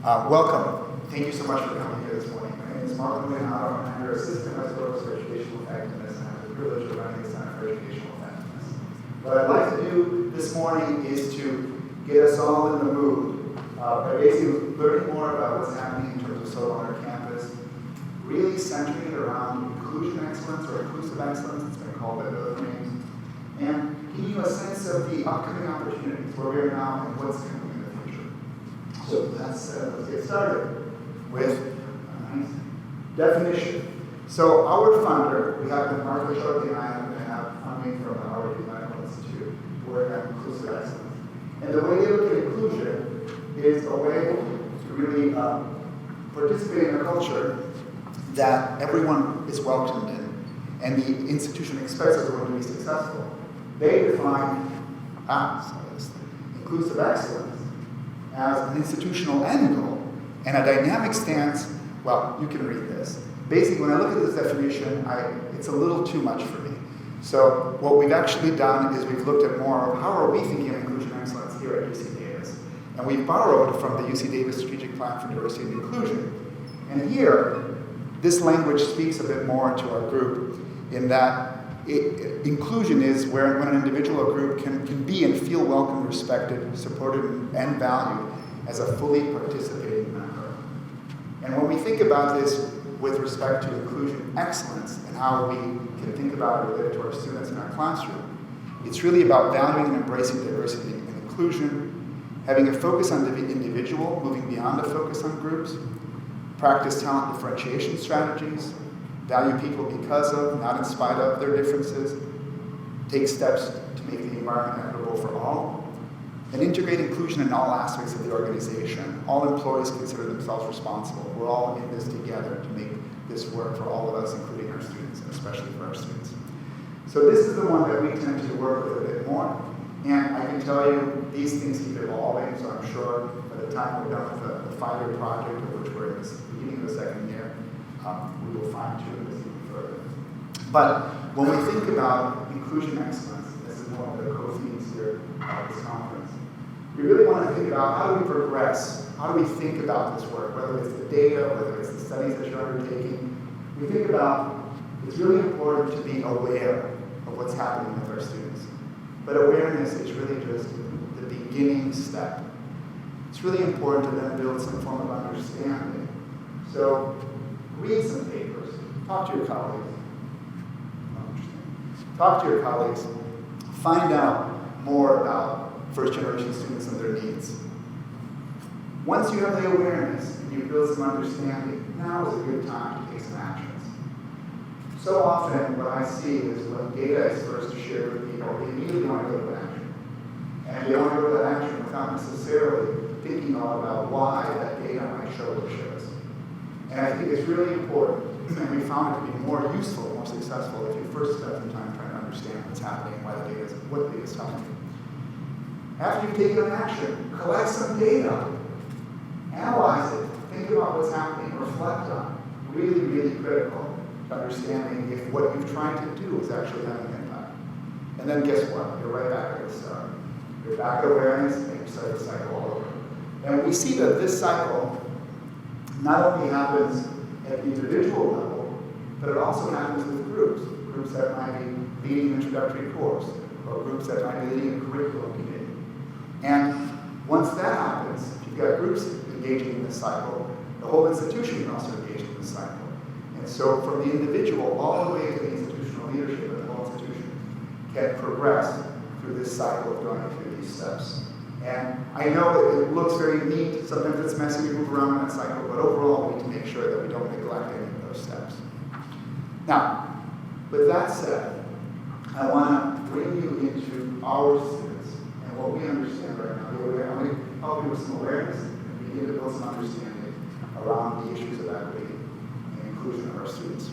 Welcome. Thank you so much for coming here this morning. My name is Molinaro, and I'm your Assistant Vice Provost for Educational Effectiveness, and I have the privilege of running the Center for Educational Effectiveness. What I'd like to do this morning is to get us all in the mood by basically learning more about what's happening in terms of SOTL on our campus, really centering it around inclusion excellence or inclusive excellence, it's been called by other names, and giving you a sense of the upcoming opportunities where we are now and what's coming in the future. So let's get started with a nice definition. So our funder, we have Martha Shorty and I happen to have funding from the Howard Medical Institute to work on inclusive excellence. And the way they look at inclusion is a way to really participate in a culture that everyone is welcomed in and the institution expects everyone to be successful. They define inclusive excellence as an institutional end goal and a dynamic stance. Well, you can read this. Basically, when I look at this definition, it's a little too much for me. So what we've actually done is we've looked at more of how are we thinking of inclusion excellence here at UC Davis. And we've borrowed from the UC Davis Strategic Plan for Diversity and Inclusion. And here, this language speaks a bit more to our group in that inclusion is where when an individual or group can be and feel welcome, respected, supported, and valued as a fully participating member. And when we think about this with respect to inclusion excellence and how we can think about it related to our students in our classroom, it's really about valuing and embracing diversity and inclusion, having a focus on the individual, moving beyond a focus on groups, practice talent differentiation strategies, value people because of, not in spite of, their differences, take steps to make the environment equitable for all, and integrate inclusion in all aspects of the organization. All employees consider themselves responsible. We're all in this together to make this work for all of us, including our students, and especially for our students. So this is the one that we tend to work with a bit more, and I can tell you these things keep evolving, so I'm sure by the time we're done with the 5-year project, of which we're in the beginning of the second year, we will fine-tune this even further. But when we think about inclusion excellence, this is one of the co-themes here at this conference, we really want to think about how do we progress, how do we think about this work, whether it's the data, whether it's the studies that you're undertaking. We think about it's really important to be aware of what's happening with our students. But awareness is really just the beginning step. It's really important to then build some form of understanding. So read some papers, talk to your colleagues. Talk to your colleagues, find out more about first-generation students and their needs. Once you have the awareness and you build some understanding, now is a good time to take some actions. So often what I see is when data is first shared with people, they immediately want to go to action. And they want to go to that action without necessarily thinking about why that data might show what it shows. And I think it's really important, and we found it to be more useful, more successful, if you first spend some time trying to understand what's happening, why the data is, what the data is telling you. After you've taken an action, collect some data, analyze it, think about what's happening, reflect on it. Really, really critical to understanding if what you've tried to do is actually having an impact. And then guess what? You're right back at the start. You're back at awareness, and you start the cycle all over. And we see that this cycle not only happens at the individual level, but it also happens with groups. Groups that might be leading an introductory course, or groups that might be leading a curriculum committee. And once that happens, if you've got groups engaging in this cycle, the whole institution can also engage in this cycle. And so from the individual all the way to the institutional leadership of the whole institution can progress through this cycle of going through these steps. And I know it looks very neat, sometimes it's messy, we move around in that cycle, but overall we need to make sure that we don't neglect any of those steps. Now, with that said, I want to bring you into our students and what we understand right now. I'm going to help you with some awareness and begin to build some understanding around the issues of equity and inclusion of our students.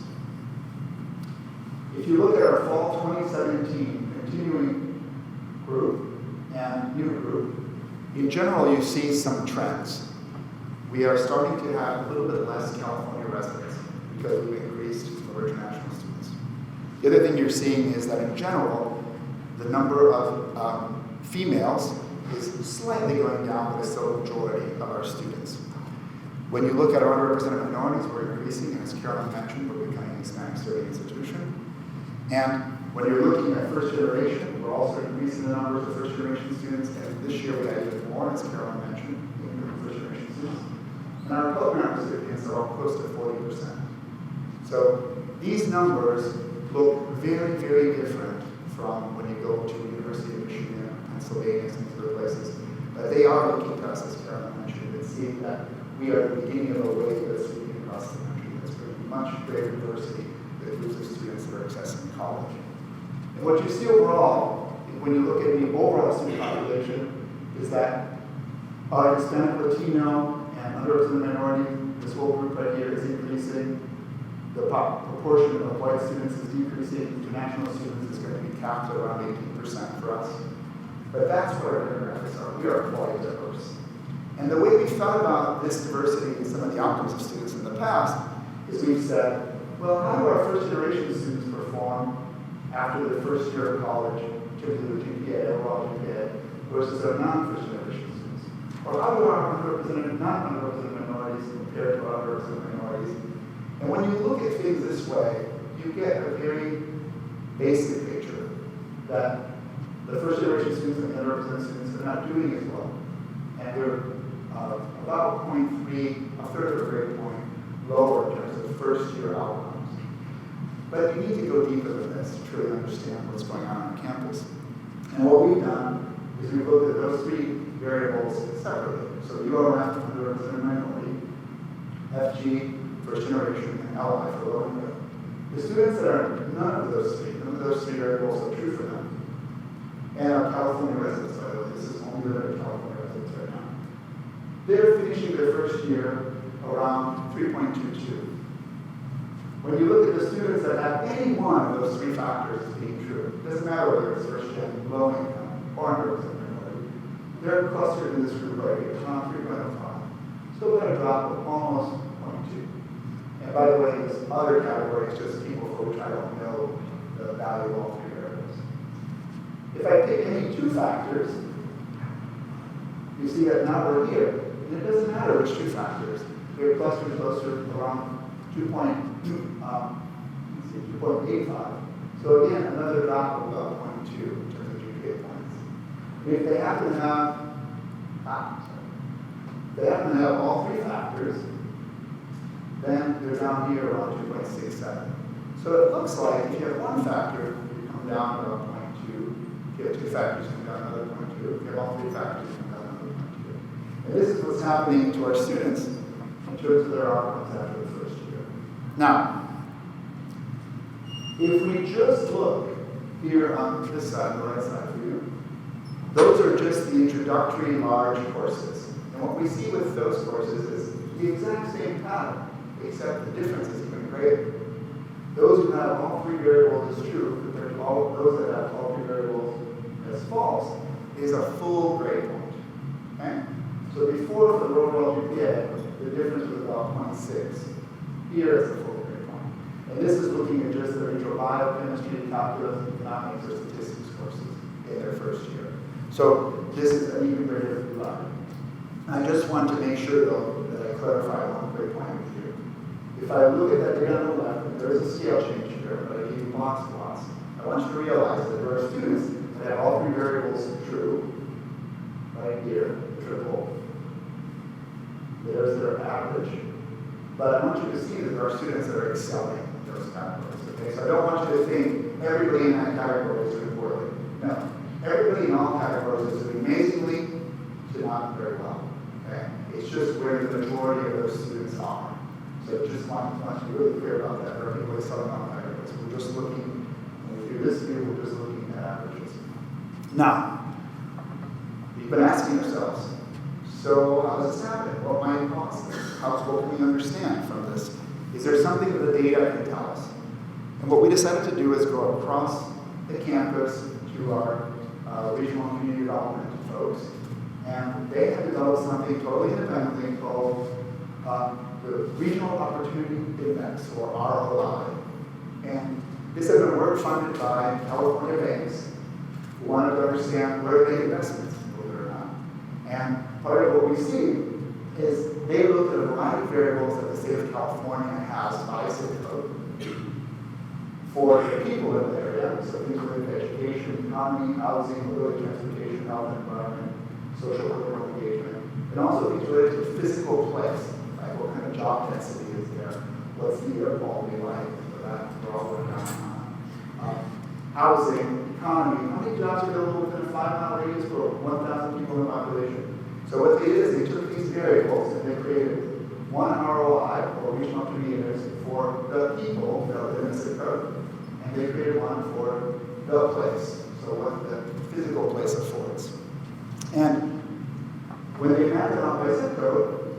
If you look at our fall 2017 continuing group and new group, in general, you see some trends. We are starting to have a little bit less California residents because we've increased some of our international students. The other thing you're seeing is that in general, the number of females is slightly going down, but it's still a majority of our students. When you look at our underrepresented minorities, we're increasing, and as Carolyn mentioned, we're becoming a Hispanic study institution. And when you're looking at first generation, we're also increasing the numbers of first generation students, and this year we had even more, as Carolyn mentioned, first generation students. And our Pell Grant recipients are all close to 40%. So these numbers look very, very different from when you go to University of Michigan, Pennsylvania, some other places. But they are looking to us, as Carolyn mentioned, and seeing that we are the beginning of a wave that's sweeping across the country. That's bringing much greater diversity to groups of students that are accessing college. And what you see overall, when you look at the overall student population, is that our Hispanic, Latino, and underrepresented minority, this whole group right here is increasing. The proportion of white students is decreasing. International students is going to be capped at around 18% for us. But that's what our demographics are. We are quite diverse. And the way we thought about this diversity and some of the outcomes of students in the past is we've said, well, how do our first generation students perform after their first year of college, typically with GPA, overall GPA, versus our non-first generation students? Or how do our underrepresented, not underrepresented minorities compare to our underrepresented minorities? And when you look at things this way, you get a very basic picture that the first generation students and the underrepresented students are not doing as well. And they're about 0.3, a third of a grade point lower in terms of first year outcomes. But you need to go deeper than this to truly understand what's going on campus. And what we've done is we've looked at those three variables separately. So URF, underrepresented minority, FG, first generation, and LI for low income. The students that are none of those three variables are true for them. And our California residents, by the way, this is only limited to California residents right now. They're finishing their first year around 3.22. When you look at the students that have any one of those three factors as being true, it doesn't matter whether it's first gen, low income, or underrepresented minority, they're clustered in this group right here, around 3.05. Still got a drop of almost 0.2. And by the way, this other category is just people for which I don't know the value of all three variables. If I pick any two factors, you see that now we're here. And it doesn't matter which two factors. We're clustered closer around 2.85. So again, another drop of about 0.2 in terms of GPA points. If they happen to have all three factors, then they're down here around 2.67. So it looks like if you have one factor, you come down about 0.2. If you have two factors, you come down another 0.2. If you have all three factors, you come down another 0.2. And this is what's happening to our students in terms of their outcomes after the first year. Now, if we just look here on this side, the right side for you, those are just the introductory large courses. And what we see with those courses is the exact same pattern, except the difference is even greater. Those who have all three variables as true compared to all those that have all three variables as false is a full grade point. Okay? So before for the overall GPA, the difference was about 0.6. Here is the full grade point. And this is looking at just the intro biochemistry, calculus, economics, or statistics courses in their first year. So this is an even greater line. I just want to make sure, though, that I clarify one quick point with you. If I look at that data on the left, there is a scale change here, but I give you box plots. I want you to realize that there are students that have all three variables true, right here, triple. There's their average. But I want you to see that there are students that are excelling in those categories. Okay? So I don't want you to think everybody in that category is doing poorly. No. Everybody in all categories is doing amazingly to not very well. Okay? It's just where the majority of those students are. So just want to be really clear about that. There are people excelling all categories. We're just looking, when we do this view, we're just looking at averages. Now, you've been asking yourselves, so how does this happen? What might cause this? What can we understand from this? Is there something that the data can tell us? And what we decided to do is go across the campus to our regional and community development folks. And they have developed something totally independently called the Regional Opportunity Index, or ROI. And this has been work funded by California banks who wanted to understand where to make investments, believe it or not. And part of what we see is they looked at a variety of variables that the state of California has by zip code for the people in the area, so things like education, economy, housing, mobility, transportation, health, environment, social political engagement, and also things related to physical place, like what kind of job density is there, what's the air quality like, so that we're all working on. Housing, economy, how many jobs are available within a 5-mile radius for 1,000 people in the population? So what they did is they took these variables and they created one ROI, or regional opportunity index, for the people that live in the zip code, and they created one for the place, so what the physical place affords. And when they map it out by zip code,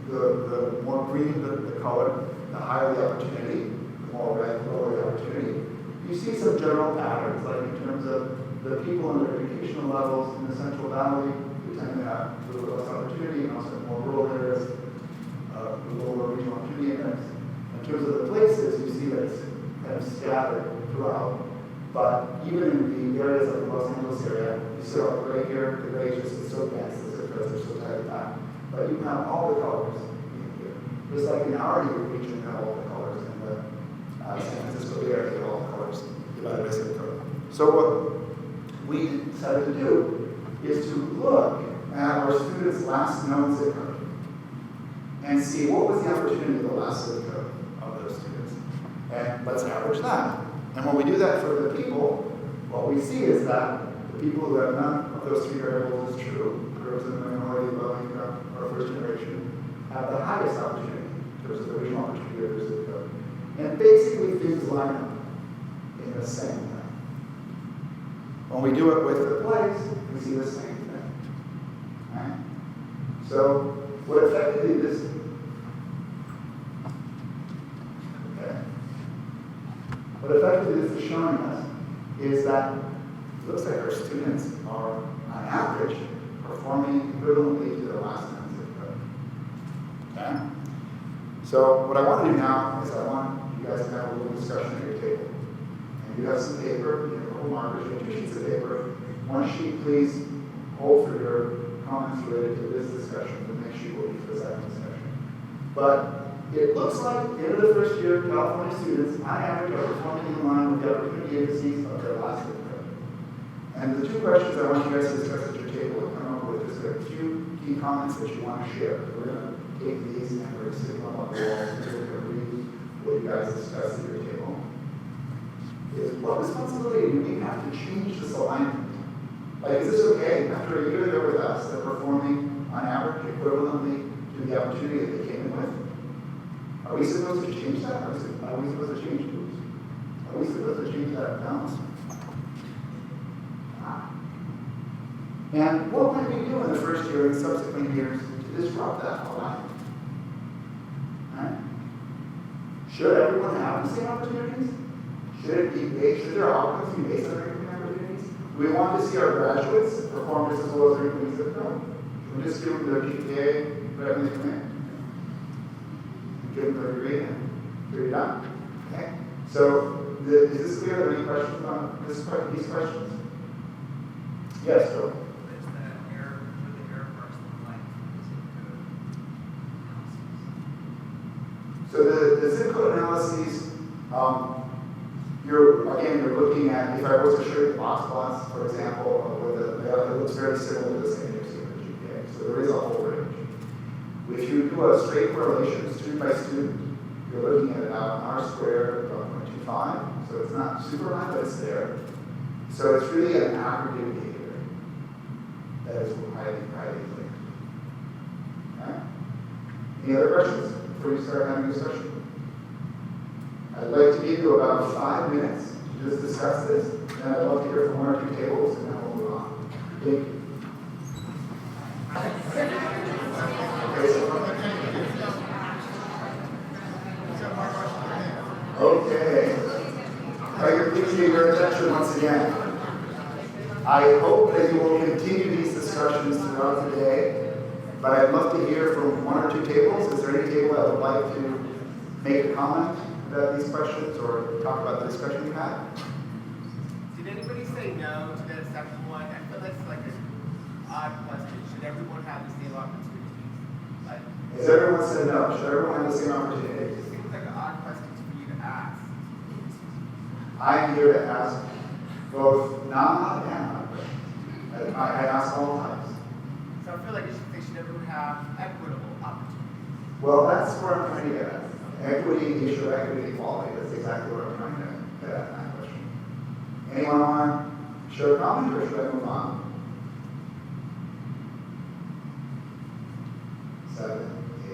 the more green the color, the higher the opportunity, the more red, the lower the opportunity. You see some general patterns, like in terms of the people and their educational levels in the Central Valley, who tend to have a little less opportunity, and also more rural areas, lower regional opportunity index. In terms of the places, you see that it's kind of scattered throughout. But even in the areas like the Los Angeles area, you see all the gray here, the gray just is so dense, the zip codes are so tightly packed. But you have all the colors in here. Just like in our region, you have all the colors in the San Francisco Bay Area, you have all the colors divided by zip code. So what we decided to do is to look at our students' last known zip code and see what was the opportunity of the last zip code of those students. And let's average that. And when we do that for the people, what we see is that the people who have none of those three variables is true, groups of the minority, low income, or first generation, have the highest opportunity in terms of the regional opportunity of their zip code. And basically things line up in the same way. When we do it with the place, we see the same thing. Right? So what effectively this is showing us is that it looks like our students are, on average, performing equivalently to their last known zip code. Okay? So what I want to do now is I want you guys to have a little discussion at your table. And you have some paper, you have a couple markers, you have 2 sheets of paper. One sheet, please hold for your comments related to this discussion. The next sheet will be for the second discussion. But it looks like at the end of the first year, California students, on average, are performing in line with the opportunity indices of their last zip code. And the 2 questions I want you guys to discuss at your table and come up with is there are 2 key comments that you want to share. We're going to take these and we're going to stick them up on the wall and we're going to read what you guys discuss at your table. Is what responsibility do we have to change this alignment? Like, is this okay? After a year they're with us, they're performing on average equivalently to the opportunity that they came in with. Are we supposed to change that? Are we supposed to change groups? Are we supposed to change that balance? And what might we do in the first year and subsequent years to disrupt that alignment? Right? Should everyone have the same opportunities? Should their outcomes be based on their income opportunities? Do we want to see our graduates perform just as well as their income zip code? Should we just give them their GPA right when they come in? Give them their degree and you're done. Okay? So, is this clear? Are there any questions on these questions? Yes, Joe. So the zip code analyses, you're looking at, if I was to show you box plots, for example, it looks very similar to the same GPA. So there is a whole range. If you do a straight correlation, student by student, you're looking at about R squared about 0.25. So it's not super high, but it's there. So it's really an aggregate behavior that is highly linked. Okay? Any other questions before you start having a discussion? I'd like to give you about 5 minutes to just discuss this, and I'd love to hear from 1 or 2 tables, and then we'll move on. Thank you. Okay. I appreciate your attention once again. I hope that you will continue these discussions throughout the day, but I'd love to hear from 1 or 2 tables. Is there any table that would like to make a comment about these questions or talk about the discussion we had? Did anybody say no to that second one? I feel that's like an odd question. Should everyone have the same opportunities? Has everyone said no? Should everyone have the same opportunity? It just seems like an odd question for you to ask. I'm here to ask both non and non questions. I ask all types. So I feel like they should everyone have equitable opportunities. Well, that's where I'm trying to get at. Equity, the issue of equity, equality. That's exactly what I'm trying to get at in that question. Anyone want to share a comment, or should I move on? 7, 8,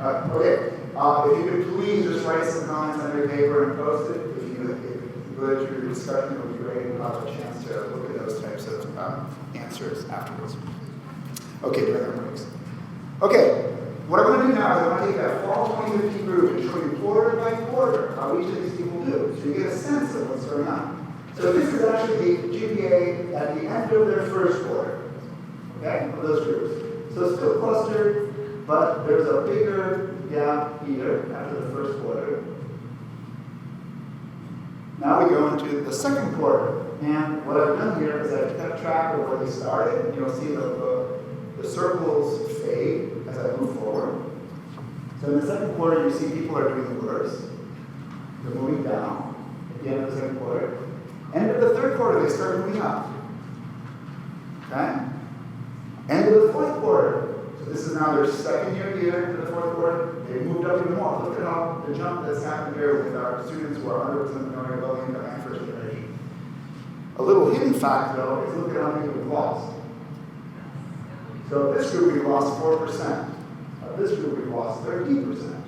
9. Okay. If you could please just write some comments on your paper and post it. If you go to your discussion, it would be great. We'll have a chance to look at those types of answers afterwards. Okay, during our breaks. Okay, what I'm going to do now is I'm going to take that fall 2015 group and show you quarter by quarter how each of these people do, so you get a sense of what's going on. So this is actually the GPA at the end of their first quarter, okay, of those groups. So it's still clustered, but there's a bigger gap here after the first quarter. Now we go into the second quarter, and what I've done here is I've kept track of where they started. You'll see the circles fade as I move forward. So in the second quarter, you see people are doing worse. They're moving down at the end of the second quarter. End of the third quarter, they start moving up. Okay? End of the fourth quarter. So this is now their second year into the fourth quarter. They moved up even more. Look at how the jump that's happened here with our students who are underrepresented minority, low income, and first generation. A little hidden fact, though, is look at how many we've lost. So of this group, we've lost 4%. Of this group, we've lost 13%.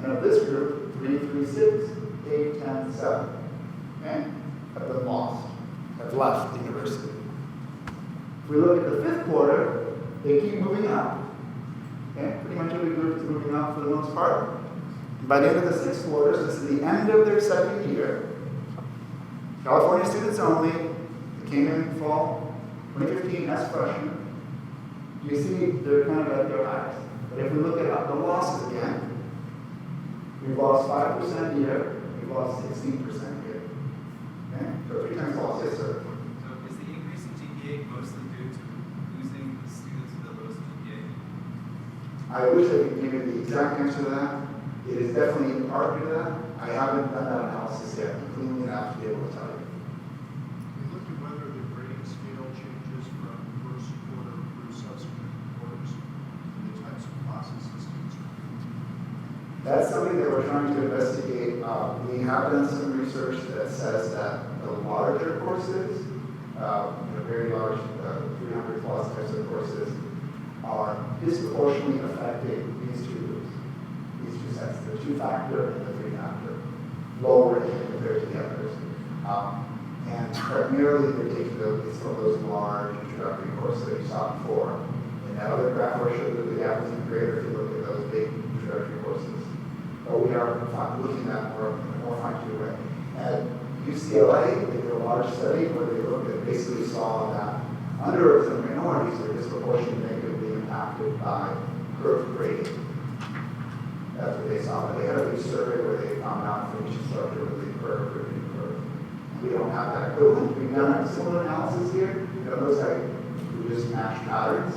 And of this group, 3, 3, 6, 8, 10, 7. Okay? Have been lost, have left the university. If we look at the fifth quarter, they keep moving up. Okay? Pretty much every group is moving up for the most part. And by the end of the sixth quarter, so this is the end of their second year, California students only, they came in fall 2015 as freshmen. You see they're kind of at their highs. But if we look at the losses again, we've lost 5% here, we've lost 16% here. Okay? So 3 times loss, yes sir. So is the increase in GPA mostly due to losing the students with the lowest GPA? I wish I could give you the exact answer to that. It is definitely in part due to that. I haven't done that analysis yet, cleanly enough to be able to tell you. We looked at whether the grading scale changes from first quarter through subsequent quarters and the types of classes the students are doing. That's something that we're trying to investigate. We have done some research that says that the larger courses, very large, 300 plus types of courses, are disproportionately affecting these two groups, these two sets, the 2-factor and the 3-factor, lower rating compared to the others. And primarily they're taking some of those large introductory courses that you saw before. In that other graph where I showed you the gap is even greater if you look at those big introductory courses. But we are looking at more fine-tuned way. At UCLA, they did a large study where they looked at basically saw that underrepresented minorities are disproportionately negatively impacted by curve grading. That's what they saw. But they had a big survey where they found out from each instructor with the curve grading curve. We don't have that equivalent. We've done a similar analysis here. Notice how we just match patterns.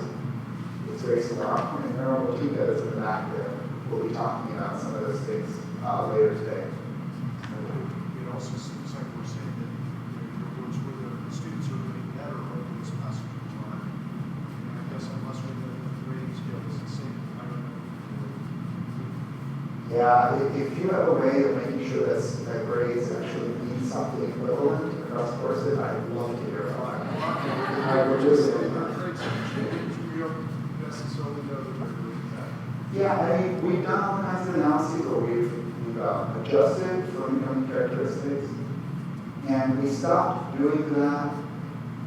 It's very similar. And Meryl Motika is in the back there. We'll be talking about some of those things later today. It also seems like we're saying that your words where the students are doing better over this passage of time. And I guess unless we know the grading scale is the same, I don't know. Yeah, if you have a way of making sure that grades actually mean something equivalent across courses, I'd love to hear about that. I would just say that. We don't necessarily know that they're doing that. Yeah, I mean, we've done all kinds of analyses where we've adjusted for income characteristics, and we stopped doing that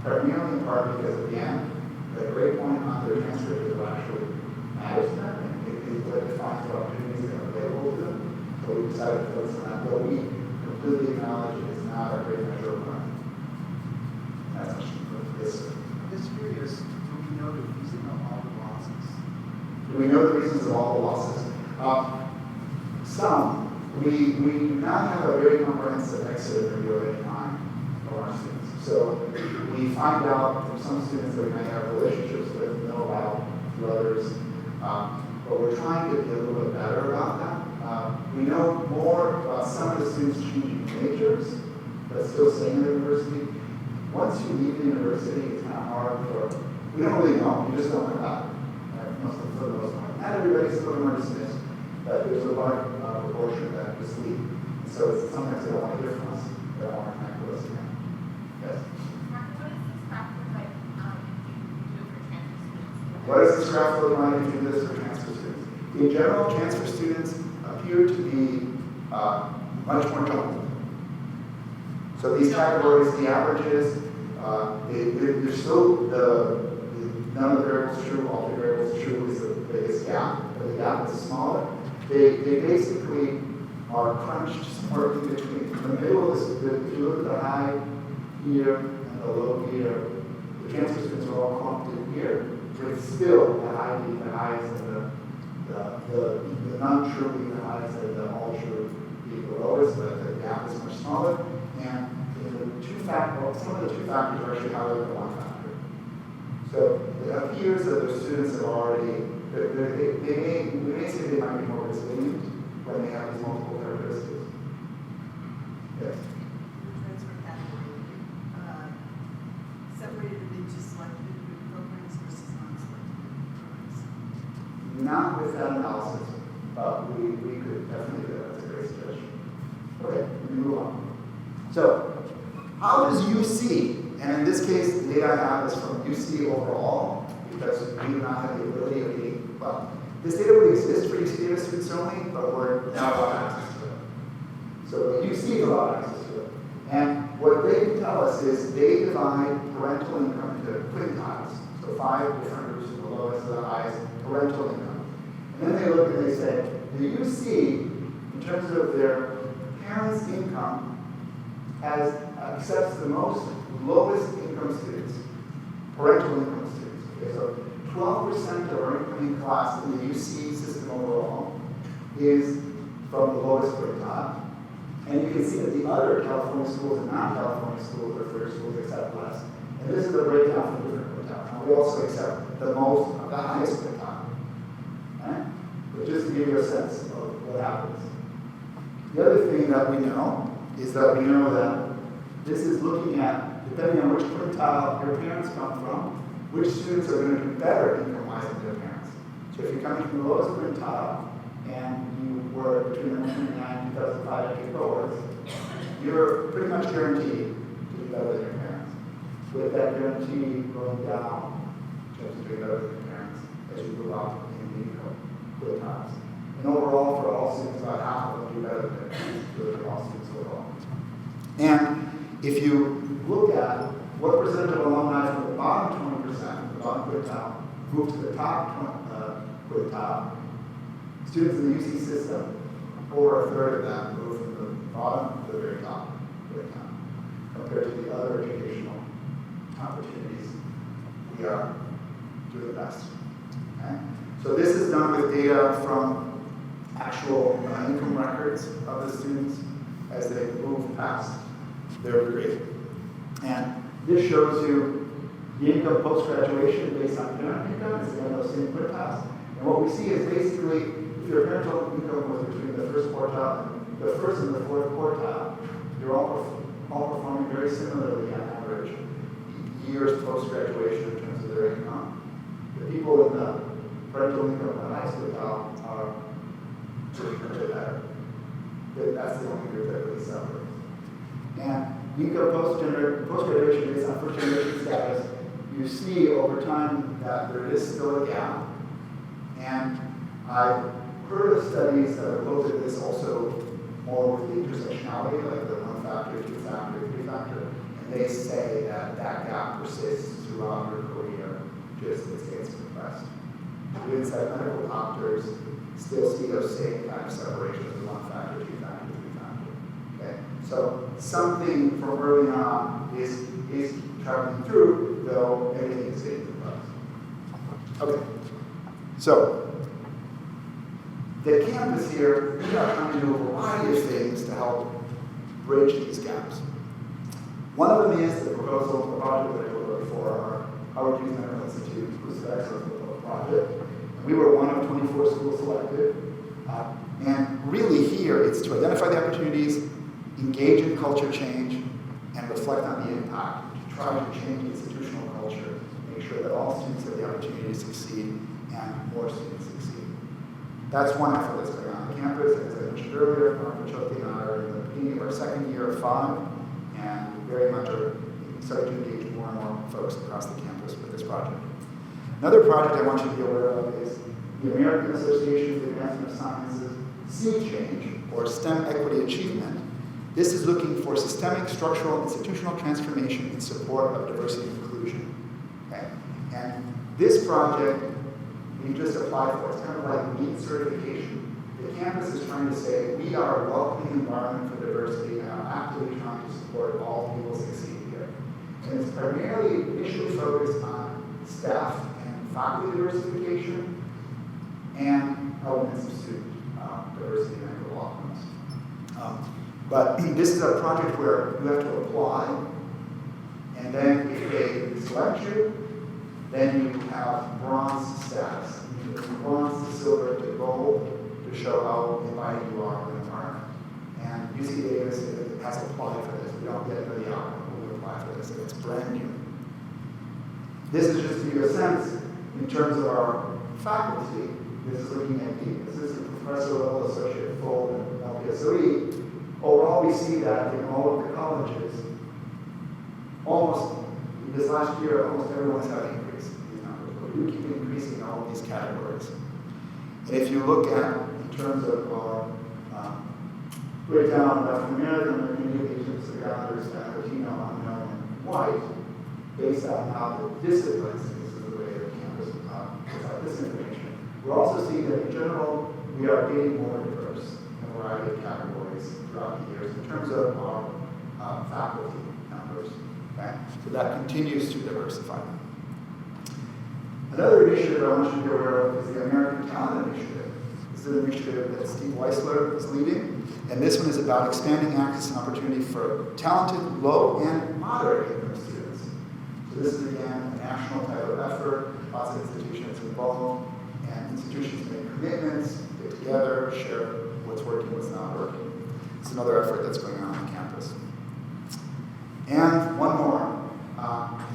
primarily in part because at the end, the grade point on their transcript is what actually matters to them, and it defines what opportunities that are available to them. So we decided to focus on that, but we completely acknowledge it is not a great measure of learning. That's what she put this. I'm just curious, do we know the reason of all the losses? Do we know the reasons of all the losses? Some. We do not have a very comprehensive exit review at any time of our students. So we find out from some students that we may have relationships with, know about, through others. But we're trying to be a little bit better about that. We know more about some of the students changing majors, but still staying in the university. Once you leave the university, it's kind of hard for, we don't really know, you just don't know about it. Right? For the most part. Not everybody's still going to dismiss, but there's a large proportion that just leave. And so it's, sometimes they don't want to hear from us. They don't want to connect with us again. Yes? Mark, what is this graph look like do for transfer students? What does this graph look like if you do this for transfer students? In general, transfer students appear to be much more jumbled. So these categories, the averages, there's still none of the variables true, all the variables true is the biggest gap, but the gap is smaller. They basically are crunched somewhere in between. In the middle is, if you look at the high here and the low here, the transfer students are all clumped in here, but still the high being the highest and the non-true being the highest and the all-true being the lowest, but the gap is much smaller. And some of the two factors are actually higher than one factor. So it appears that the students have already, we may say they might be more resilient when they have these multiple characteristics. Yes? Transfer category, separated into selected programs versus non-selected programs. Not with that analysis, but we could definitely do that. That's a great suggestion. Okay, we can move on. So, how does UC, and in this case, the data I have is from UC overall, because we do not have the ability of being, well, this data would exist for UC data students only, but we're now allowed access to it. So UC is allowed access to it. And what they tell us is they divide parental income into quintiles. So 5 different groups from the lowest to the highest parental income. And then they look and they say, the UC, in terms of their parents' income, accepts the most lowest income students, parental income students. Okay, so 12% of our incoming class in the UC system overall is from the lowest quintile. And you can see that the other California schools and non-California schools or third schools accept less. And this is the breakdown for different quintiles. Now we also accept the most of the highest quintile. Right? But just to give you a sense of what happens. The other thing that we know is that we know that this is looking at, depending on which quintile your parents come from, which students are going to do better income-wise than their parents. So if you're coming from the lowest quintile and you were between the 1999 and 2005 active cohorts, you're pretty much guaranteed to do better than your parents. With that guarantee going down in terms of doing better than your parents as you move up in the income quintiles. And overall, for all students, about half of them do better than their parents, for all students overall. And if you look at what percentage of alumni from the bottom 20%, the bottom quintile, move to the top quintile, students in the UC system, over a third of them move from the bottom to the very top quintile. Compared to the other educational opportunities, we are doing the best. Okay? So this is done with data from actual income records of the students as they move past their degree. And this shows you the income post-graduation based on parent income. It's again those same quintiles. And what we see is basically, if your parental income was between the first quartile and the first and the fourth quartile, you're all performing very similarly on average years post-graduation in terms of their income. The people in the parental income in the highest quintile are pretty better. That's the only group that really suffers. And income post-graduation based on first-generation status, you see over time that there is still a gap. And I've heard of studies that have looked at this also more with the intersectionality, like the 1 factor, 2 factor, 3 factor, and they say that that gap persists throughout your career, just as it gets compressed. Inside medical doctors still see those same kind of separations of 1 factor, 2 factor, 3 factor. Okay? So something from early on is traveling through, though everything is getting compressed. Okay. So the campus here, we are trying to do a variety of things to help bridge these gaps. One of them is the proposal, the project that I told you before, our Hughes Medical Institute Inclusive Excellence project. And We were one of 24 schools selected. And really here, it's to identify the opportunities, engage in culture change, and reflect on the impact, to try to change the institutional culture, make sure that all students have the opportunity to succeed and more students succeed. That's one effort that's going on campus. As I mentioned earlier, Dr. Chothi and I are in the beginning of our second year of 5, and we very much are starting to engage more and more folks across the campus with this project. Another project I want you to be aware of is the American Association for the Advancement of Sciences SEA Change, or STEM Equity Achievement. This is looking for systemic, structural, institutional transformation in support of diversity and inclusion. Okay? And this project we just applied for, it's kind of like LEED certification. The campus is trying to say we are a welcoming environment for diversity and are actively trying to support all people succeed here. And it's primarily initially focused on staff and faculty diversification and elements of student diversity and equitable outcomes. But this is a project where you have to apply, and then if they select you, then you have bronze status. You go from bronze to silver to gold to show how inviting you are in the environment. And UC Davis has applied for this. We don't get the outcome, we apply for this, and it's brand new. This is just to give you a sense in terms of our faculty. This is looking at the assistant professor level, associate full, and LPSOE. Overall, we see that in all of the colleges, almost this last year, almost everyone's had an increase in these numbers. But we keep increasing in all of these categories. And if you look at, in terms of our breakdown of African American, Indian, Asian, Hispanics, Latino, unknown, and white, based on how the disciplines, this is the way the campus puts out this information. We're also seeing that in general, we are getting more diverse in a variety of categories throughout the years in terms of our faculty numbers. Okay? So that continues to diversify. Another initiative I want you to be aware of is the American Talent Initiative. This is an initiative that Steve Weisler is leading, and this one is about expanding access and opportunity for talented, low, and moderate income students. So this is, again, a national type of effort, lots of institutions involved, and institutions make commitments, get together, share what's working, what's not working. It's another effort that's going on campus. And one more.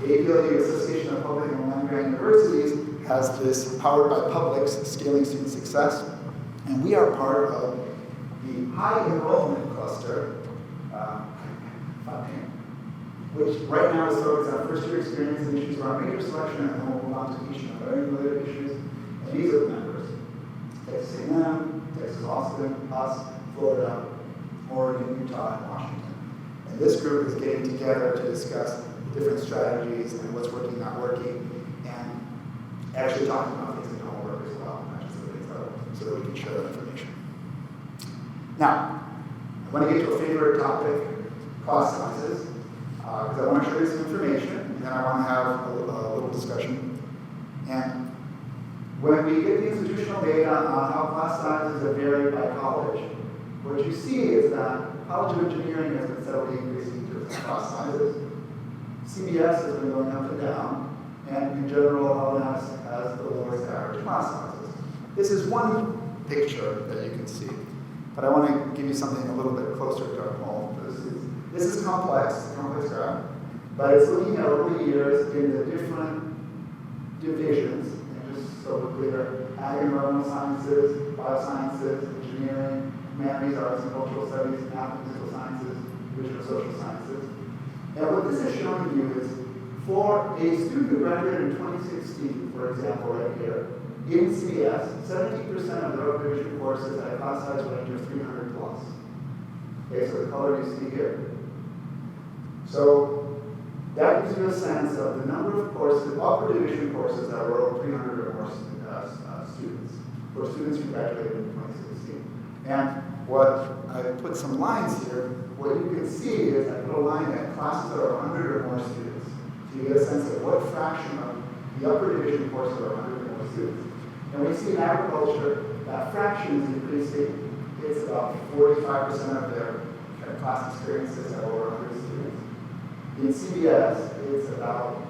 The APLU, Association of Public and Land-Grant Universities, has this Powered by Publics, Scaling Student Success, and we are part of the High Enrollment Cluster, which right now is focused on first-year experience and issues around major selection, and then we'll move on to teaching and learning-related issues. And these are the members: Texas A&M, Texas Austin, us, Florida, Oregon, Utah, and Washington. And this group is getting together to discuss different strategies and what's working, not working, and actually talking about things that don't work as well, not just the things that work, so that we can share that information. Now, I want to get to a favorite topic, class sizes, because I want to show you some information, and then I want to have a little discussion. And when we get the institutional data on how class sizes have varied by college, what you see is that College of Engineering has been steadily increasing in terms of class sizes. CBS has been going up and down, and in general, LNS has the lowest average class sizes. This is one picture that you can see, but I want to give you something a little bit closer to our home. This is complex graph, but it's looking at over the years in the different divisions, and just so we're clear, ag and environmental sciences, biosciences, engineering, humanities, arts and cultural studies, math and physical sciences, division of social sciences. And what this is showing you is for a student who graduated in 2016, for example, right here, in CBS, 70% of their upper division courses had a class size range of 300 plus. Okay, so the color you see here. So that gives you a sense of the number of courses, upper division courses that were over 300 or more students, for students who graduated in 2016. And what I put some lines here, what you can see is I put a line at classes that are 100 or more students. So you get a sense of what fraction of the upper division courses are 100 or more students. And we see in agriculture that fraction is increasing. It's about 45% of their class experiences have over 100 students. In CBS, it's about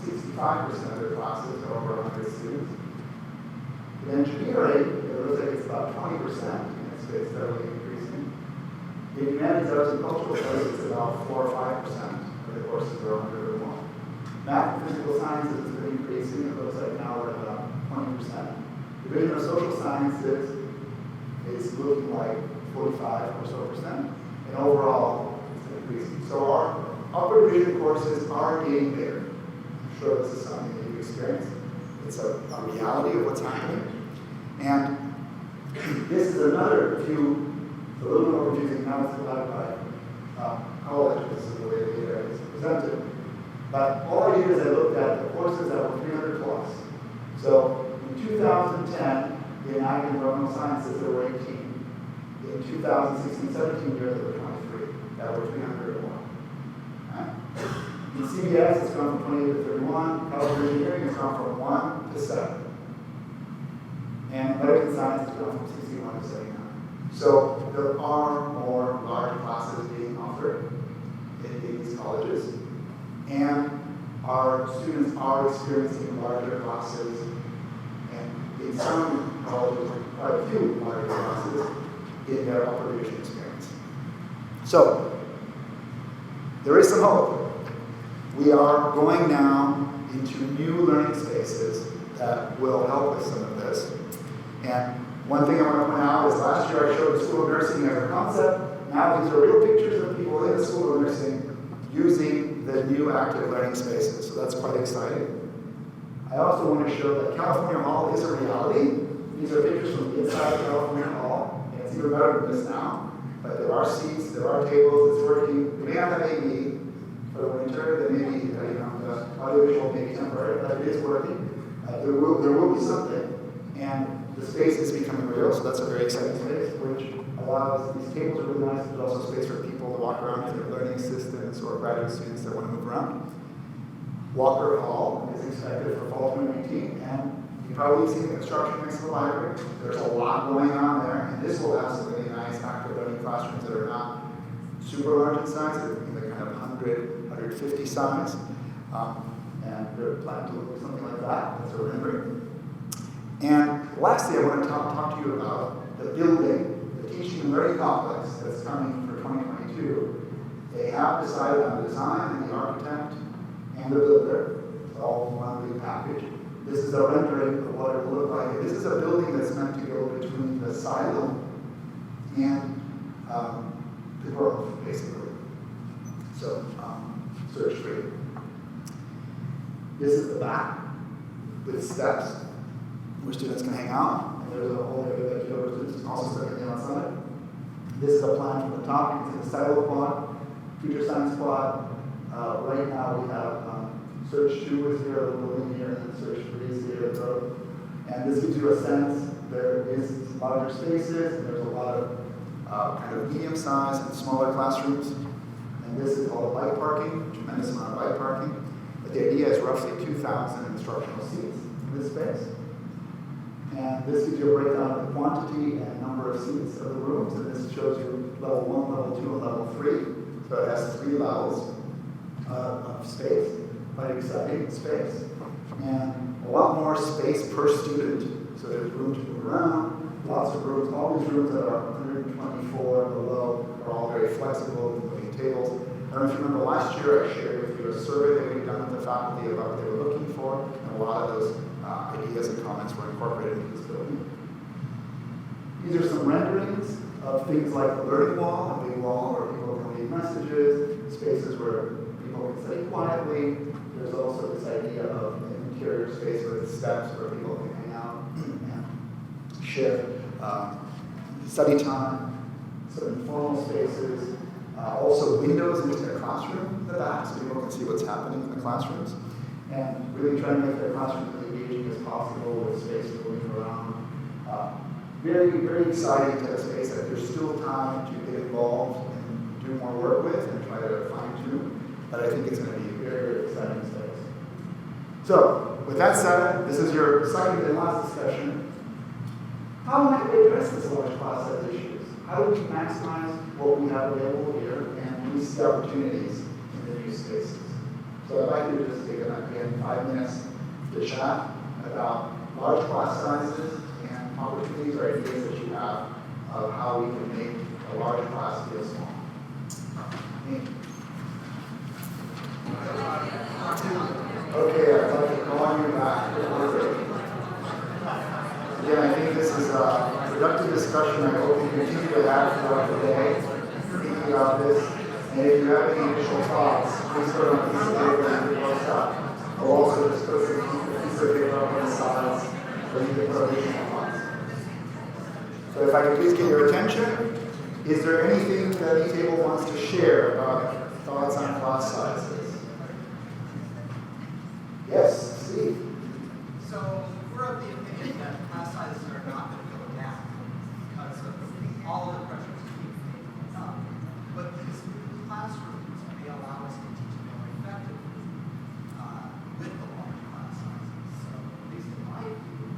65% of their classes are over 100 students. In engineering, it looks like it's about 20%, and it's steadily increasing. In humanities, arts, and cultural studies, it's about 4 or 5% of the courses are under or more. Math and physical sciences has been increasing. It looks like now we're at about 20%. Division of social sciences is looking like 45 or so percent, and overall, it's increasing. So our upper division courses are getting bigger. I'm sure this is something that you've experienced. It's a reality of what's happening. And this is another view, a little more confusing. Now it's divided by college. This is the way the data is presented. But all I did is I looked at the courses that were 300 plus. So in 2010, in ag and environmental sciences, there were 18. In 2016-17 years, there were 23 that were 300 or more. Right? In CBS, it's gone from 28 to 31. College of engineering has gone from 1 to 7. And American science has gone from 61 to 79. So there are more large classes being offered in these colleges. And our students are experiencing larger classes. And in some colleges, quite a few larger classes in their upper division experience. So there is some hope. We are going now into new learning spaces that will help with some of this. And one thing I want to point out is last year I showed the School of Nursing as a concept. Now these are real pictures of people in the School of Nursing using the new active learning spaces. So that's quite exciting. I also want to show that California Hall is a reality. These are pictures from inside California Hall. And it's even better than this now. But there are seats, there are tables, it's working. We may not have AV for the winter, then maybe the audiovisual may be temporary, but it is working. There will be something. And the space is becoming real, so that's a very exciting space, which allows, these tables are really nice, but also space for people to walk around, if they're learning assistants or graduate students that want to move around. Walker Hall is expected for fall 2019, and you've probably seen the construction next to the library. There's a lot going on there, and this will have some really nice active learning classrooms that are not super large in size, they're in the kind of 100, 150 size, and they're planned to look like something like that. That's a rendering. And lastly, I want to talk to you about the building, the teaching and learning complex that's coming for 2022. They have decided on the design and the architect and the builder. It's all one big package. This is a rendering of what it will look like. This is a building that's meant to go between the silo and the grove, basically. So, search for you. This is the back with steps where students can hang out, and there's a whole area that where students can also study on the outside. This is a plan from the top. You can see the silo quad, future science quad. Right now we have search 2 is here, the building here, and then search 3 is here. And this gives you a sense there is larger spaces, and there's a lot of kind of medium size and smaller classrooms. And this is all bike parking, tremendous amount of bike parking. But the idea is roughly 2,000 instructional seats in this space. And this gives you a breakdown of the quantity and number of seats of the rooms. And this shows you level 1, level 2, and level 3. So it has 3 levels of space, quite exciting space. And a lot more space per student. So there's room to move around, lots of rooms. All these rooms that are 124 below are all very flexible, including tables. I don't know if you remember last year I shared with you a survey that we'd done with the faculty about what they were looking for, and a lot of those ideas and comments were incorporated into this building. These are some renderings of things like the learning wall, a big wall where people can leave messages, spaces where people can study quietly. There's also this idea of an interior space with steps where people can hang out and share study time, some informal spaces. Also windows into the classroom in the back so people can see what's happening in the classrooms. And really trying to make their classrooms as engaging as possible with space to move around. Very, very exciting to have space that there's still time to get involved and do more work with and try to fine tune. But I think it's going to be a very, very exciting space. So, with that said, this is your second and last discussion. How might we address this large class size issues? How do we maximize what we have available here and we see opportunities in the new spaces? So I'd like you to just take again 5 minutes to chat about large class sizes, opportunities or ideas that you have of how we can make a large class feel small. Okay, I'd like to call you back to order. Again, I think this is a productive discussion. I hope you continue to have throughout the day, thinking about this. And if you have any initial thoughts, please put on a piece of paper and post up. Or also just put a piece of paper up on the sides where you can put additional thoughts. So if I could please get your attention, is there anything that the table wants to share about thoughts on class sizes? Yes, Steve. So we're of the opinion that class sizes are not going to go down because of all of the pressures to keep things up. But these classrooms may allow us to teach more effectively with the large class sizes. So at least in my view,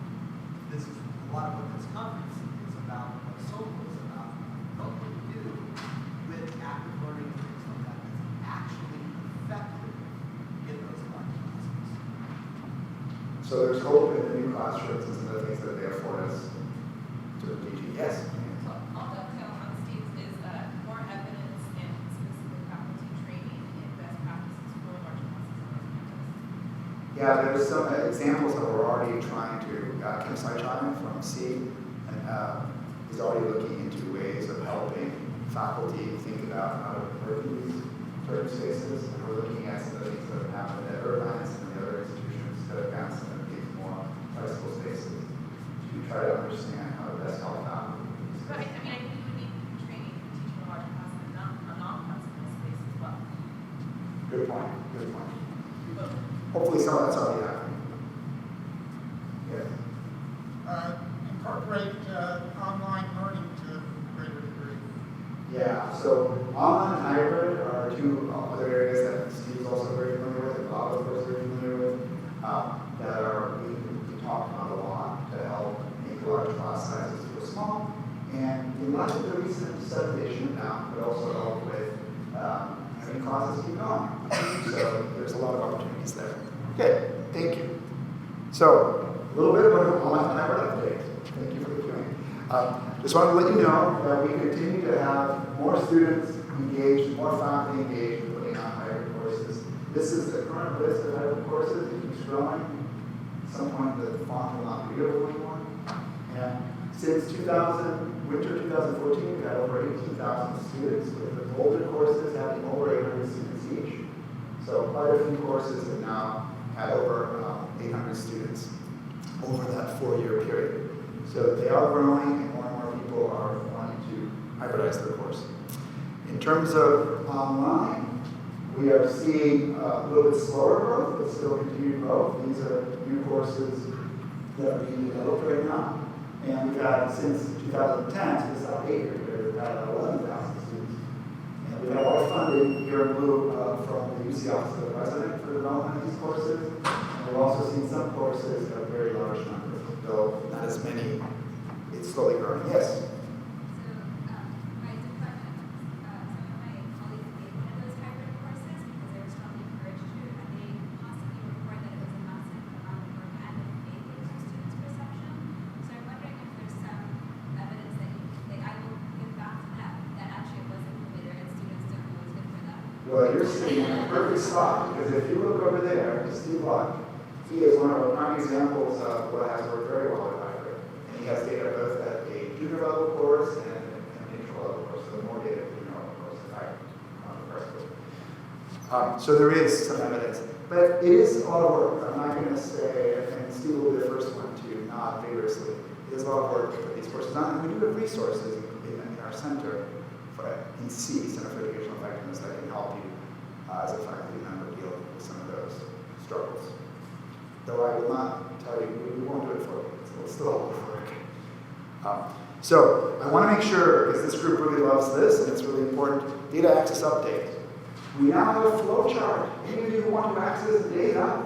this is a lot of what this conference is about, what SOTL is about, what we do with active learning and things like that that's actually effective in those large classes. So there's hope in the new classrooms and some of the things that they afford us to teach. Yes? So I'll dovetail on Steve's is that more evidence and specific faculty training in best practices for large classes on campus. Yeah, there's some examples that we're already trying to, Kim Saichai from C is already looking into ways of helping faculty think about how to work in these certain spaces. And we're looking at some of the things that have happened at Irvine and some of the other institutions that have found some of these more flexible spaces to try to understand how to best help faculty. But I mean, I think we would need training to teach a large class in a non-classical space as well. Good point, good point. But Hopefully some of that's already happening. Yes. Incorporate online learning to a greater degree. Yeah, so online and hybrid are two other areas that Steve's also very familiar with, and Bob, of course, very familiar with, that are we talk about a lot to help make large class sizes feel small. And in light of the recent segregation now, but also help with having classes keep going. So there's a lot of opportunities there. Okay, thank you. So a little bit about an online hybrid update. Thank you for the Q&A. Just wanted to let you know that we continue to have more students engaged, more faculty engaged in putting on hybrid courses. This is the current list of hybrid courses. It keeps growing. At some point, the font will not be readable anymore. And since winter 2014, we've had over 18,000 students, with the older courses having over 800 students each. So quite a few courses have now had over 800 students over that 4-year period. So they are growing, and more people are wanting to hybridize their course. In terms of online, we are seeing a little bit slower growth, but still continued growth. These are new courses that are being developed right now. And we've had, since 2010, so this is our 8-year period, we've had about 11,000 students. And we've had a lot of funding here in blue from the UC Office of the President for the development of these courses. And we've also seen some courses that are very large numbers, though not as many. It's slowly growing. Yes? So, my department, some of my colleagues made one of those hybrid courses because they were strongly encouraged to, and they possibly report that it was a massive amount of work and of faith into students' perception. So I'm wondering if there's some evidence that I will give back to them that actually it was implemented and students don't know it's good for them. Well, you're sitting in a perfect spot, because if you look over there to Steve Luck, he is one of our prime examples of what has worked very well with hybrid. And he has data both at a junior level course and an intro level course, so more data at the junior level course than hybrid on the first course. So there is some evidence. But it is a lot of work. I'm not going to say, and Steve will be the first one to nod vigorously. It is a lot of work to put these courses on, and we do have resources in our center in C, Center for Educational Effectiveness, that can help you as a faculty member deal with some of those struggles. Though I will not tell you, we won't do it for you. It's still a lot of work. So I want to make sure, because this group really loves this, and it's really important, data access update. We now have a flow chart. Any of you who want to access the data,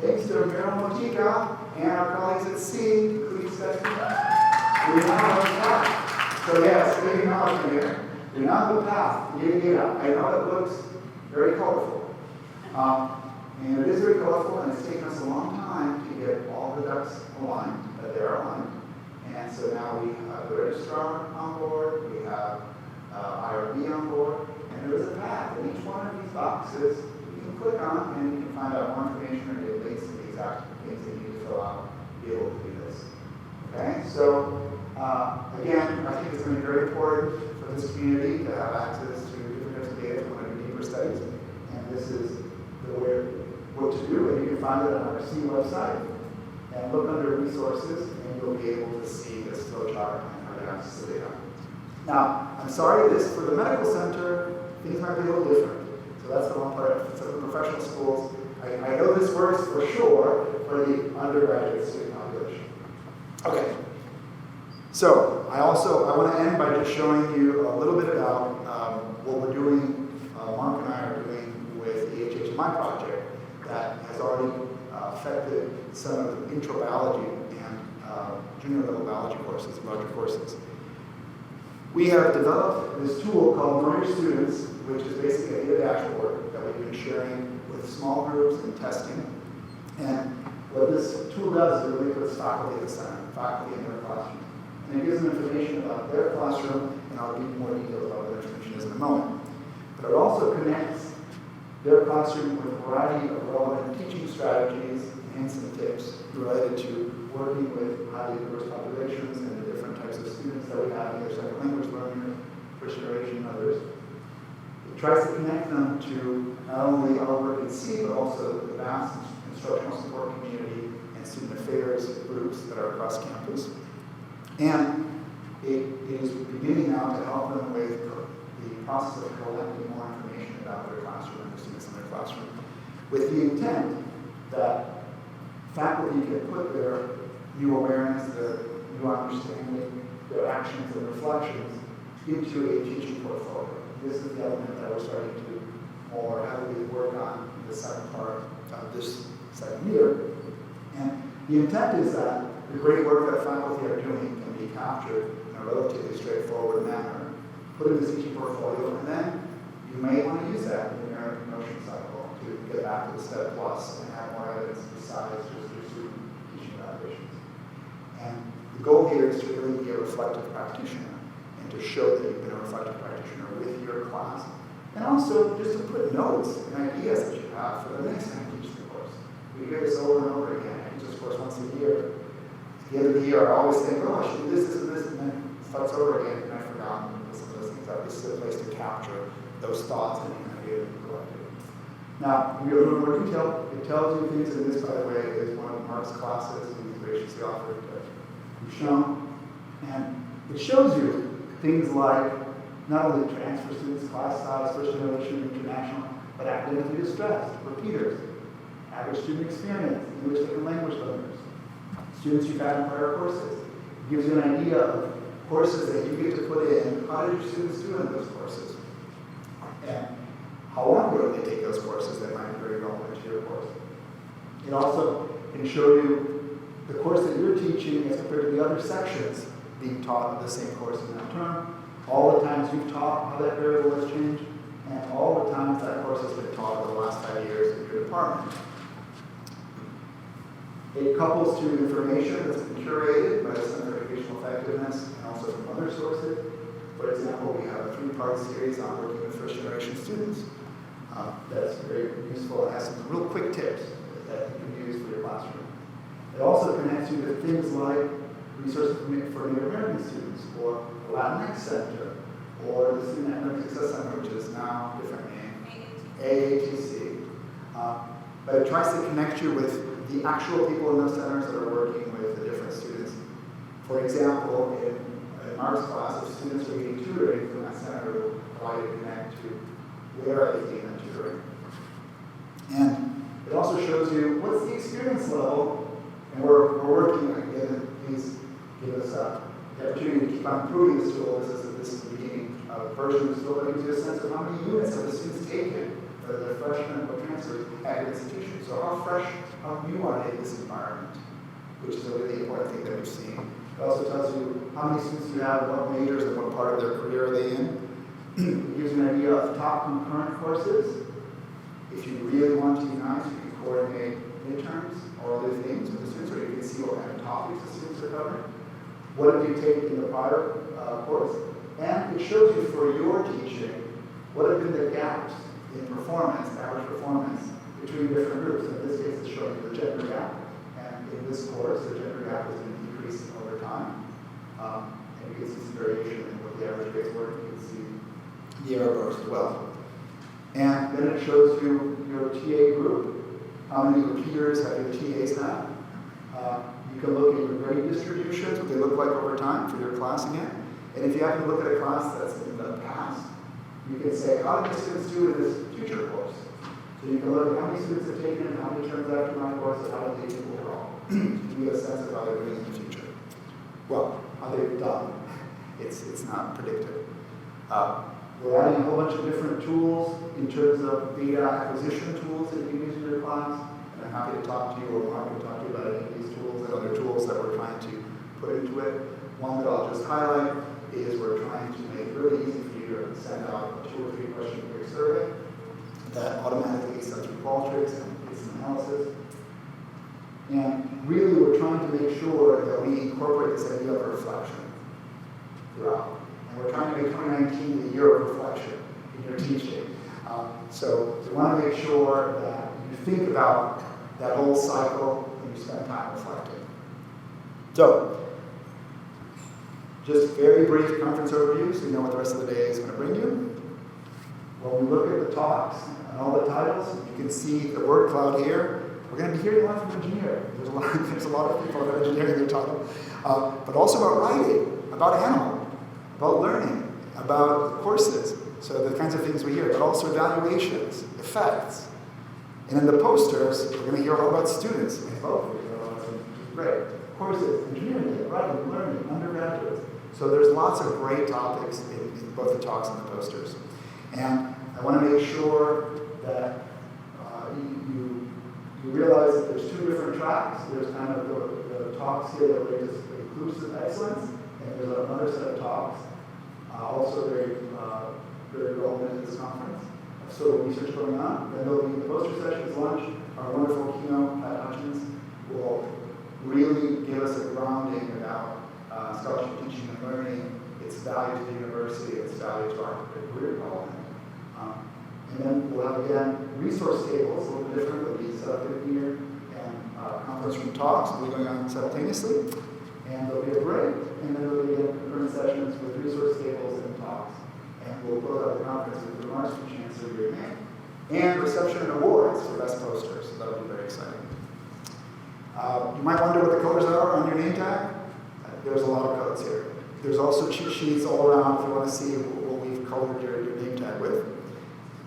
thanks to Miro Motica and our colleagues at C, including Stephanie, we now have a path. So yes, maybe acknowledgement here. We now have a path to getting data. I know it looks very colorful. And it is very colorful, and it's taken us a long time to get all the ducks aligned, that they're aligned. And so now we have the registrar on board, we have IRB on board, and there is a path. And each one of these boxes you can click on and you can find out more information or get links to the exact things that you need to fill out to be able to do this. Okay, so again, I think it's going to be very important for this community to have access to different types of data if you want to do deeper studies. And this is the way what to do, and you can find it on our C website. And look under resources, and you'll be able to see this flow chart and how to access the data. Now, I'm sorry, this for the medical center, things might be a little different. So that's the one part. For the professional schools, I know this works for sure for the undergraduate student population. Okay. So I want to end by just showing you a little bit about what we're doing, Mark and I are doing with the HHMI project that has already affected some of the intro biology and junior level biology courses, larger courses. We have developed this tool called Know Your Students, which is basically a data dashboard that we've been sharing with small groups and testing. And what this tool does is it really puts faculty at the center, faculty in their classroom. And it gives them information about their classroom, and I'll give you more details about what that information is in a moment. But it also connects their classroom with a variety of relevant teaching strategies and some tips related to working with highly diverse populations and the different types of students that we have, either second language learners, first generation, and others. It tries to connect them to not only our work in C, but also the vast instructional support community and student affairs groups that are across campus. And it is beginning now to help them with the process of collecting more information about their classroom and the students in their classroom, with the intent that faculty can put their new awareness, their new understanding, their actions and reflections into a teaching portfolio. This is the element that we're starting to more heavily work on in the second part of this second year. And the intent is that the great work that faculty are doing can be captured in a relatively straightforward manner, put in the teaching portfolio, and then you may want to use that in your promotion cycle to get back to the Step Plus and have more evidence besides just your student teaching evaluations. And the goal here is to really be a reflective practitioner and to show that you've been a reflective practitioner with your class. And also just to put notes and ideas that you have for the next time you teach the course. We hear this over and over again. I teach this course once a year. At the end of the year, I always think, oh, I should do this, and then it starts over again, and I've forgotten some of those things. This is a place to capture those thoughts and ideas and collective. Now, we go a little more detail. It tells you things, and this, by the way, is one of Mark's classes he's graciously offered to be shown. And it shows you things like not only transfer students, class size, first generation, international, but academically distressed, repeaters, average student experience, English second language learners, students you've had in prior courses. It gives you an idea of courses that you get to put in. How did your students do in those courses? And how long ago did they take those courses that might be very relevant to your course? It also can show you the course that you're teaching as compared to the other sections being taught in the same course in that term, all the times you've taught, how that variable has changed, and all the times that course has been taught over the last 5 years in your department. It couples to information that's been curated by the Center for Educational Effectiveness and also from other sources. For example, we have a 3-part series on working with first-generation students. That's very useful and has some real quick tips that you can use for your classroom. It also connects you to things like resources for Native American students, or the Latinx Center, or the Student Academic Success Center, which is now a different name, AATC. But it tries to connect you with the actual people in those centers that are working with the different students. For example, in Mark's class, if students are getting tutoring from that center, it will allow you to connect to where are they getting that tutoring. And it also shows you what's the experience level, and we're working again. Please give us the opportunity to keep on improving this tool. This is the beginning version of this tool, but it gives you a sense of how many units have the students taken, whether they're freshmen or transfers at your institution. So how fresh, how new are they in this environment, which is a really important thing that we've seen. It also tells you how many students you have, what majors, and what part of their career are they in. It gives you an idea of top concurrent courses. If you really want to be nice, you can coordinate midterms or other things with the students, or you can see what kind of topics the students are covering. what did you take in the prior course, and it shows you for your teaching what have been the gaps in performance, average performance, between different groups. In this case, it's showing you the gender gap, and in this course, the gender gap has been decreasing over time. And you can see some variation in what the average grades were. You can see the error bars as well. And then it shows you your TA group, how many repeaters have your TAs had. You can look at your grade distributions, what they look like over time for your class again. And if you happen to look at a class that's in the past, you can say, how did the students do in this future course? So you can look at how many students have taken it, how many terms after my course, and how did they do overall. You get a sense of how they're doing in the future. Well, how they've done. It's not predictive. We're adding a whole bunch of different tools in terms of data acquisition tools that you can use in your class. And I'm happy to talk to you, or I'm happy to talk to you about any of these tools and other tools that we're trying to put into it. One that I'll just highlight is we're trying to make it really easy for you to send out a 2 or 3 question quick survey that automatically sends through Qualtrics and gets some analysis. And really, we're trying to make sure that we incorporate this idea of reflection throughout. And we're trying to make 2019 the year of reflection in your teaching. So we want to make sure that you think about that whole cycle and you spend time reflecting. So, just very brief conference overview so you know what the rest of the day is going to bring you. When we look at the talks and all the titles, you can see the word cloud here. We're going to be hearing a lot from engineering. There's a lot of people about engineering they're talking, but also about writing, about animal, about learning, about courses. So the kinds of things we hear, but also evaluations, effects. And in the posters, we're going to hear all about students. Great. Courses, engineering, writing, learning, undergraduates. So there's lots of great topics in both the talks and the posters. And I want to make sure that you realize that there's 2 different tracks. There's kind of the talks here that relate to inclusive excellence, and there's another set of talks, also very relevant to this conference. So research going on. Then there'll be the poster sessions, lunch. Our wonderful keynote, Pat Hutchins, will really give us a grounding about scholarship teaching and learning, its value to the university, its value to our career development. And then we'll have, again, resource tables, a little bit different. They'll be set up in here, and conference room talks will be going on simultaneously. And there'll be a break, and then there'll be concurrent sessions with resource tables and talks. And we'll close out the conference with remarks from Chancellor Green and reception and awards for best posters. So that'll be very exciting. You might wonder what the colors are on your name tag. There's a lot of codes here. There's also cheat sheets all around if you want to see what we've colored your name tag with.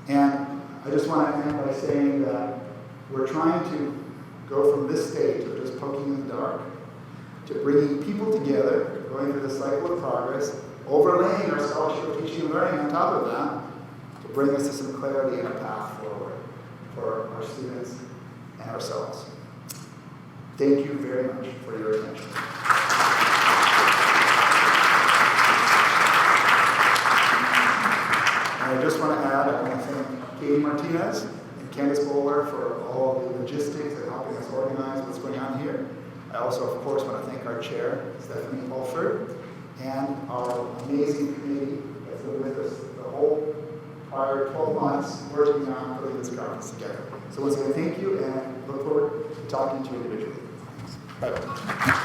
And I just want to end by saying that we're trying to go from this stage of just poking in the dark to bringing people together, going through the cycle of progress, overlaying our scholarship of teaching and learning on top of that, to bring us to some clarity and a path forward for our students and ourselves. Thank you very much for your attention. And I just want to add, I want to thank Katie Martinez and Candace Bowler for all the logistics and helping us organize what's going on here. I also, of course, want to thank our chair, Stephanie Holford, and our amazing committee that's been with us the whole prior 12 months working on putting this conference together. So once again, thank you, and look forward to talking to you individually. Thanks. Bye-bye.